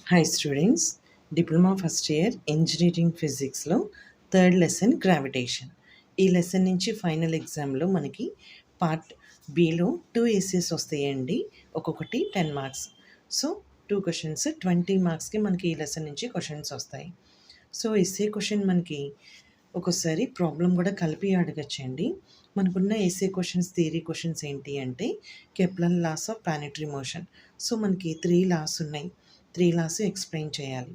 Hi students, Diploma First Year Engineering Physicsలో third lesson gravitation. ఈ lesson నుంచి final ఎగ్జామ్లో మనకి పార్ట్ బిలో 2 ఎస్సేస్ వస్తాయండి. ఒక్కొక్కటి 10 మార్క్స్. సో 2 క్వశ్చన్స్ 20 మార్క్స్కి మనకి ఈ లెసన్ నుంచి క్వశ్చన్స్ వస్తాయి. సో ఎస్సే క్వశ్చన్ మనకి ఒక్కోసారి ప్రాబ్లం కూడా కలిపి అడగచ్చండి. మనకున్న ఎస్సే క్వశ్చన్స్, థియరీ క్వశ్చన్స్ ఏంటి అంటే Kepler laws of planetary motion. So మనకి 3 లాస్ ఉన్నాయి. 3 లాస్ ఎక్స్ప్లెయిన్ చేయాలి.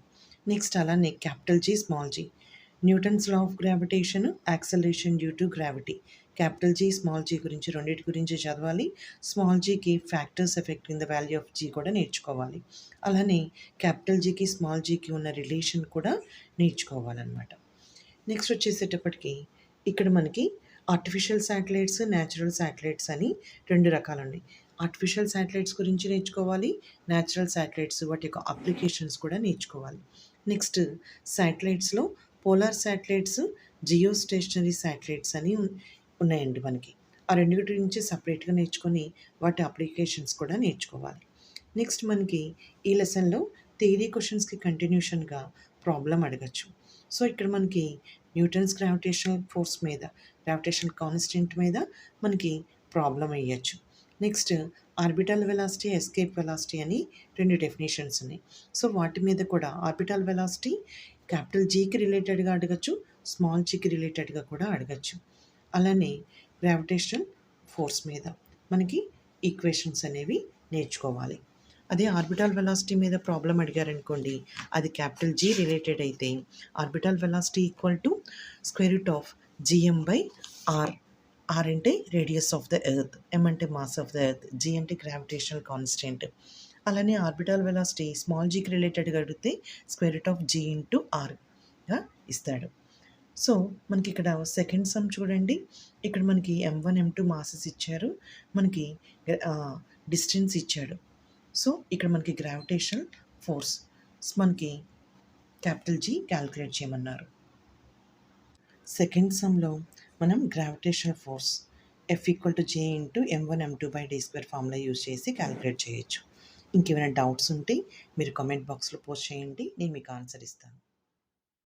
నెక్స్ట్ అలానే capital G, small G, Newton's law of gravitation, acceleration due to gravity. Capital G, small G గురించి రెండింటి గురించి చదవాలి. స్మాల్ జీకి factors affecting the value of G కూడా నేర్చుకోవాలి. అలానే క్యాపిటల్ జీకి స్మాల్ జీకి ఉన్న రిలేషన్ కూడా నేర్చుకోవాలన్నమాట. నెక్స్ట్ వచ్చేసేటప్పటికి ఇక్కడ మనకి ఆర్టిఫిషియల్ శాటిలైట్స్, న్యాచురల్ శాటిలైట్స్ అని 2 రకాలు ఉన్నాయి. ఆర్టిఫిషియల్ శాటిలైట్స్ గురించి నేర్చుకోవాలి. న్యాచురల్ శాటిలైట్స్ వాటి యొక్క అప్లికేషన్స్ కూడా నేర్చుకోవాలి. నెక్స్ట్ శాటిలైట్స్లో polar satellites, geostationary satellites అని ఉన్నాయండి మనకి. ఆ రెండింటి గురించి సపరేట్గా నేర్చుకొని వాటి అప్లికేషన్స్ కూడా నేర్చుకోవాలి. నెక్స్ట్ మనకి ఈ లెసన్లో థియరీ క్వశ్చన్స్కి కంటిన్యూషన్గా ప్రాబ్లం అడగచ్చు. సో ఇక్కడ మనకి న్యూటన్స్ గ్రావిటేషనల్ ఫోర్స్ మీద, గ్రావిటేషనల్ కాన్స్టెంట్ మీద మనకి ప్రాబ్లం వేయచ్చు. Next orbital velocity, escape velocity అని 2 డెఫినేషన్స్ ఉన్నాయి. సో వాటి మీద కూడా ఆర్బిటల్ వెలాసిటీ క్యాపిటల్ జీకి రిలేటెడ్గా అడగచ్చు, స్మాల్ జీకి రిలేటెడ్గా కూడా అడగచ్చు. అలానే గ్రావిటేషనల్ ఫోర్స్ మీద మనకి ఈక్వేషన్స్ అనేవి నేర్చుకోవాలి. అదే ఆర్బిటల్ వెలాసిటీ మీద ప్రాబ్లం అడిగారనుకోండి, అది క్యాపిటల్ జీ రిలేటెడ్ అయితే orbital velocity equal to square root of GM by R. R అంటే radius of the earth, M అంటే mass of the earth, G అంటే గ్రావిటేషనల్ కాన్స్టెంట్. అలానే ఆర్బిటల్ వెలాసిటీ స్మాల్ జీకి రిలేటెడ్గా అడిగితే square root of G into ఆర్గా ఇస్తాడు. So మనకి ఇక్కడ సెకండ్ సమ్ చూడండి. ఇక్కడ మనకి M1 M2 మాసెస్ ఇచ్చారు, మనకి డిస్టెన్స్ ఇచ్చాడు. సో ఇక్కడ మనకి గ్రావిటేషనల్ ఫోర్స్ మనకి క్యాపిటల్ జీ క్యాలిక్యులేట్ చేయమన్నారు. సెకండ్ సమ్లో మనం gravitational force F equal to G into M1 M2 by D square formula use చేసి క్యాలిక్యులేట్ చేయొచ్చు. ఇంకేమైనా డౌట్స్ ఉంటే మీరు కామెంట్ బాక్స్లో పోస్ట్ చేయండి, నేను మీకు ఆన్సర్ ఇస్తాను.